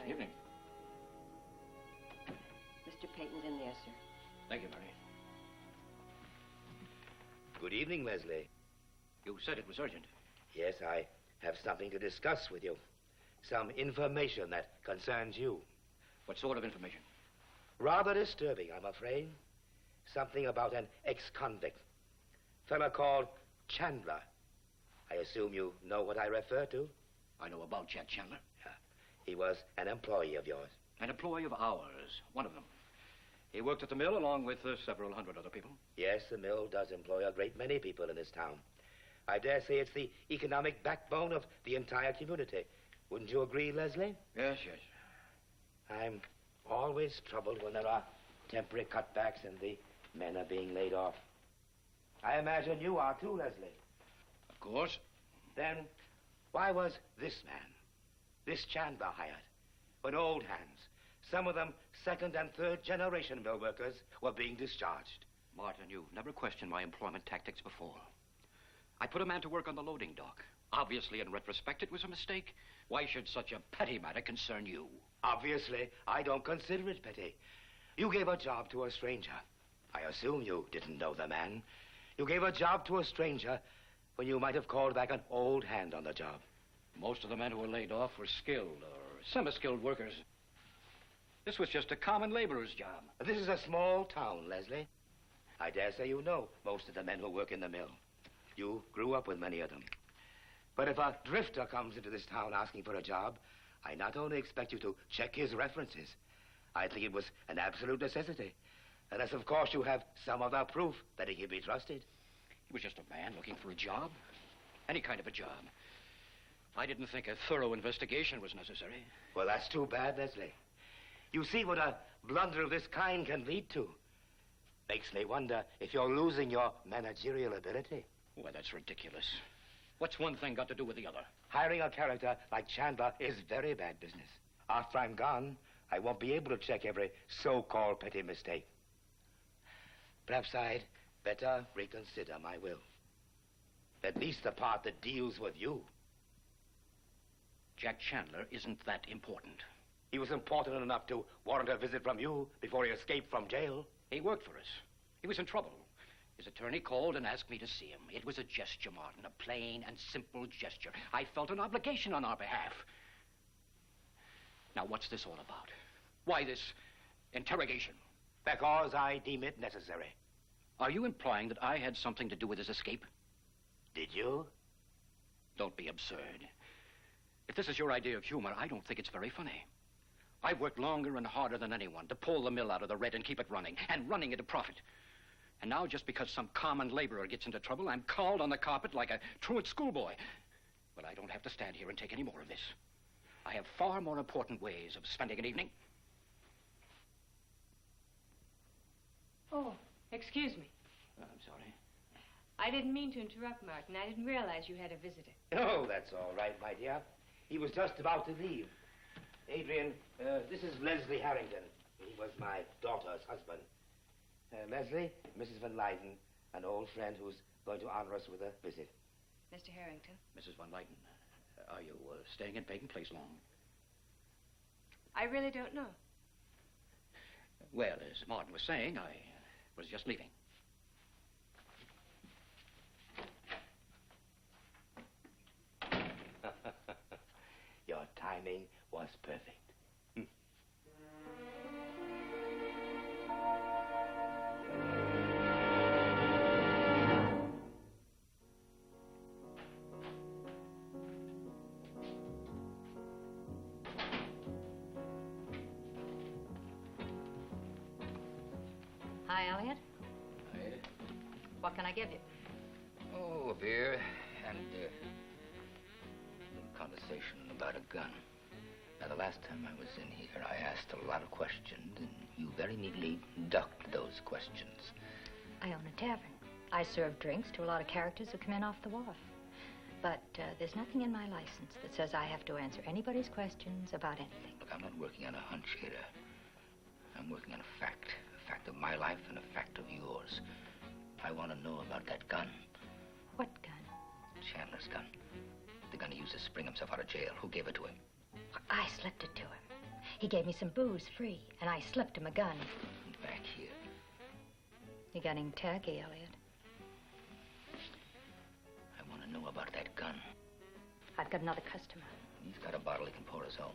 Harry. Evening. Mr. Peyton's in there, sir. Thank you, Mary. Good evening, Leslie. You said it was urgent. Yes, I have something to discuss with you. Some information that concerns you. What sort of information? Rather disturbing, I'm afraid. Something about an ex-convict. Fella called Chandler. I assume you know what I refer to? I know about Jack Chandler. Yeah. He was an employee of yours. An employee of ours, one of them. He worked at the mill along with several hundred other people. Yes, the mill does employ a great many people in this town. I dare say it's the economic backbone of the entire community. Wouldn't you agree, Leslie? Yes, yes. I'm always troubled when there are temporary cutbacks and the men are being laid off. I imagine you are too, Leslie. Of course. Then why was this man, this Chandler, hired? When old hands, some of them second and third generation mill workers, were being discharged. Martin, you've never questioned my employment tactics before. I put a man to work on the loading dock. Obviously, in retrospect, it was a mistake. Why should such a petty matter concern you? Obviously, I don't consider it petty. You gave a job to a stranger. I assume you didn't know the man. You gave a job to a stranger when you might have called back an old hand on the job. Most of the men who were laid off were skilled or semi-skilled workers. This was just a common laborer's job. This is a small town, Leslie. I dare say you know most of the men who work in the mill. You grew up with many of them. But if a drifter comes into this town asking for a job, I not only expect you to check his references, I think it was an absolute necessity. Unless, of course, you have some other proof that he can be trusted. He was just a man looking for a job. Any kind of a job. I didn't think a thorough investigation was necessary. Well, that's too bad, Leslie. You see what a blunder of this kind can lead to. Makes me wonder if you're losing your managerial ability. Well, that's ridiculous. What's one thing got to do with the other? Hiring a character like Chandler is very bad business. After I'm gone, I won't be able to check every so-called petty mistake. Perhaps I'd better reconsider my will. At least the part that deals with you. Jack Chandler isn't that important. He was important enough to warrant a visit from you before he escaped from jail. He worked for us. He was in trouble. His attorney called and asked me to see him. It was a gesture, Martin, a plain and simple gesture. I felt an obligation on our behalf. Now, what's this all about? Why this interrogation? Because I deem it necessary. Are you implying that I had something to do with his escape? Did you? Don't be absurd. If this is your idea of humor, I don't think it's very funny. I've worked longer and harder than anyone to pull the mill out of the red and keep it running, and running at a profit. And now, just because some common laborer gets into trouble, I'm called on the carpet like a truant schoolboy. But I don't have to stand here and take any more of this. I have far more important ways of spending an evening. Oh, excuse me. I'm sorry. I didn't mean to interrupt, Martin. I didn't realize you had a visitor. Oh, that's all right, my dear. He was just about to leave. Adrian, this is Leslie Harrington. He was my daughter's husband. Leslie, Mrs. Van Leyden, an old friend who's going to honor us with a visit. Mr. Harrington. Mrs. Van Leyden, are you staying in Peyton Place long? I really don't know. Well, as Martin was saying, I was just leaving. Your timing was perfect. Hi, Elliot. Hi. What can I give you? Oh, a beer and a little conversation about a gun. Now, the last time I was in here, I asked a lot of questions, and you very neatly ducked those questions. I own a tavern. I serve drinks to a lot of characters who come in off the wharf. But there's nothing in my license that says I have to answer anybody's questions about anything. Look, I'm not working on a hunch, Ada. I'm working on a fact of my life and a fact of yours. I want to know about that gun. What gun? Chandler's gun. The gun he used to spring himself out of jail. Who gave it to him? I slipped it to him. He gave me some booze free, and I slipped him a gun. Back here. You're getting tacky, Elliot. I want to know about that gun. I've got another customer. He's got a bottle he can pour us home.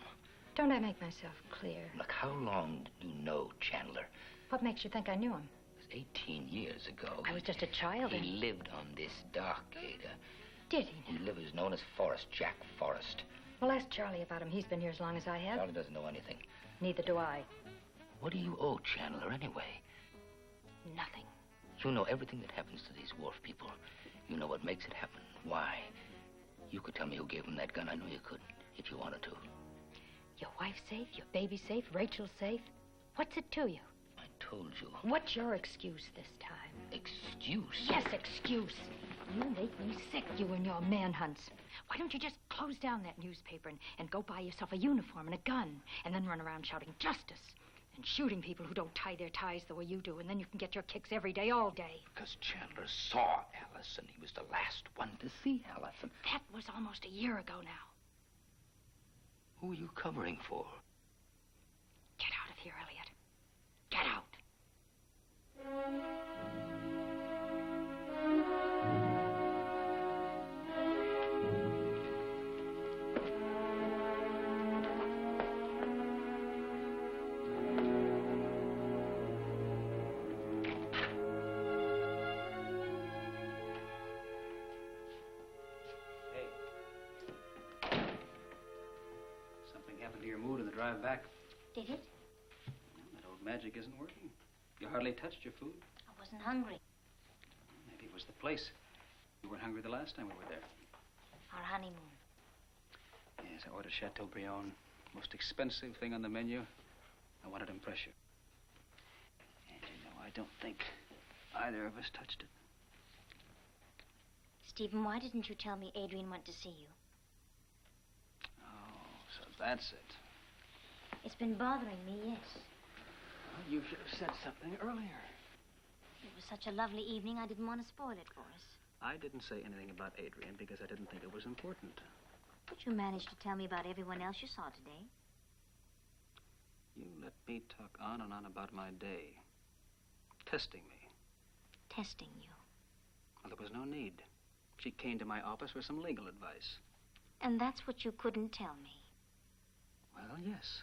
Don't I make myself clear? Look, how long did you know Chandler? What makes you think I knew him? It was 18 years ago. I was just a child. He lived on this dock, Ada. Did he? He lived as known as Forrest, Jack Forrest. Well, ask Charlie about him. He's been here as long as I have. Charlie doesn't know anything. Neither do I. What do you owe Chandler anyway? Nothing. You know everything that happens to these wharf people. You know what makes it happen. Why? You could tell me who gave him that gun. I know you could, if you wanted to. Your wife's safe? Your baby's safe? Rachel's safe? What's it to you? I told you. What's your excuse this time? Excuse? Yes, excuse. You make me sick, you and your manhunts. Why don't you just close down that newspaper and go buy yourself a uniform and a gun, and then run around shouting justice and shooting people who don't tie their ties the way you do, and then you can get your kicks every day, all day. Because Chandler saw Allison. He was the last one to see Allison. That was almost a year ago now. Who are you covering for? Get out of here, Elliot. Get out. Happened to your mood on the drive back? Did it? Well, that old magic isn't working. You hardly touched your food. I wasn't hungry. Maybe it was the place. You weren't hungry the last time we were there. Our honeymoon. Yes, I ordered Chateaubriand. Most expensive thing on the menu. I wanted to impress you. And you know, I don't think either of us touched it. Stephen, why didn't you tell me Adrian went to see you? So that's it. It's been bothering me, yes. Well, you should have said something earlier. It was such a lovely evening, I didn't want to spoil it for us. I didn't say anything about Adrian because I didn't think it was important. But you managed to tell me about everyone else you saw today. You let me talk on and on about my day. Testing me. Testing you. Well, there was no need. She came to my office for some legal advice. And that's what you couldn't tell me. Well, yes.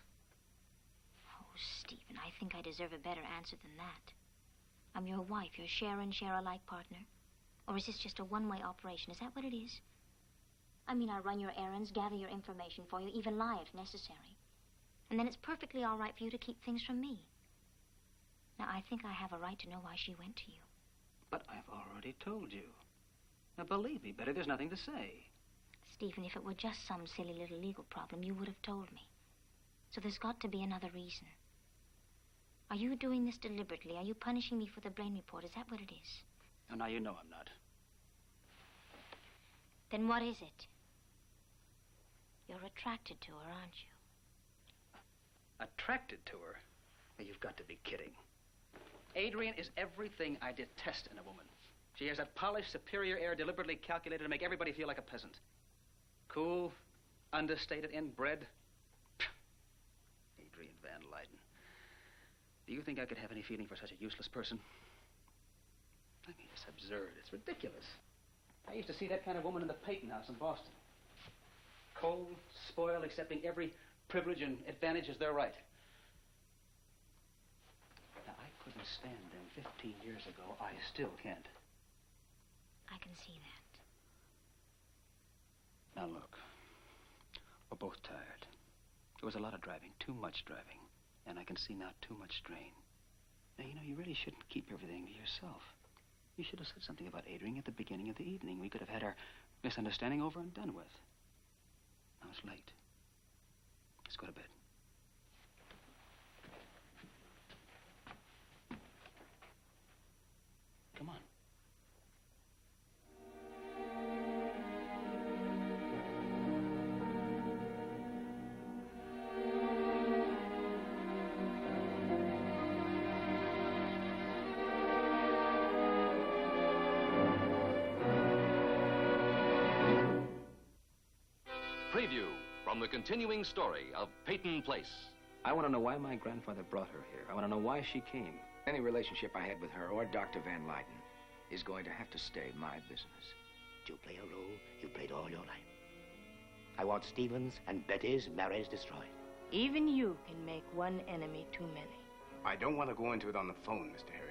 Oh, Stephen, I think I deserve a better answer than that. I'm your wife, your share and share alike partner. Or is this just a one-way operation? Is that what it is? I mean, I run your errands, gather your information for you, even lie if necessary. And then it's perfectly all right for you to keep things from me. Now, I think I have a right to know why she went to you. But I've already told you. Now, believe me, Betty, there's nothing to say. Stephen, if it were just some silly little legal problem, you would have told me. So there's got to be another reason. Are you doing this deliberately? Are you punishing me for the brain report? Is that what it is? Oh, now you know I'm not. Then what is it? You're attracted to her, aren't you? Attracted to her? Now, you've got to be kidding. Adrian is everything I detest in a woman. She has that polished, superior air deliberately calculated to make everybody feel like a peasant. Cool, understated, inbred. Adrian Van Leyden. Do you think I could have any feeling for such a useless person? I mean, it's absurd. It's ridiculous. I used to see that kind of woman in the Peyton house in Boston. Cold, spoiled, accepting every privilege and advantage as their right. Now, I couldn't stand them 15 years ago. I still can't. I can see that. Now, look. We're both tired. There was a lot of driving, too much driving. And I can see now too much strain. Now, you know, you really shouldn't keep everything to yourself. You should have said something about Adrian at the beginning of the evening. We could have had our misunderstanding over and done with. Now it's late. Let's go to bed. Come on. Preview from the continuing story of Peyton Place. I want to know why my grandfather brought her here. I want to know why she came. Any relationship I had with her or Dr. Van Leyden is going to have to stay my business. To play a role you played all your life. I want Stevens and Betty's marriage destroyed. Even you can make one enemy too many. I don't want to go into it on the phone, Mr. Harris.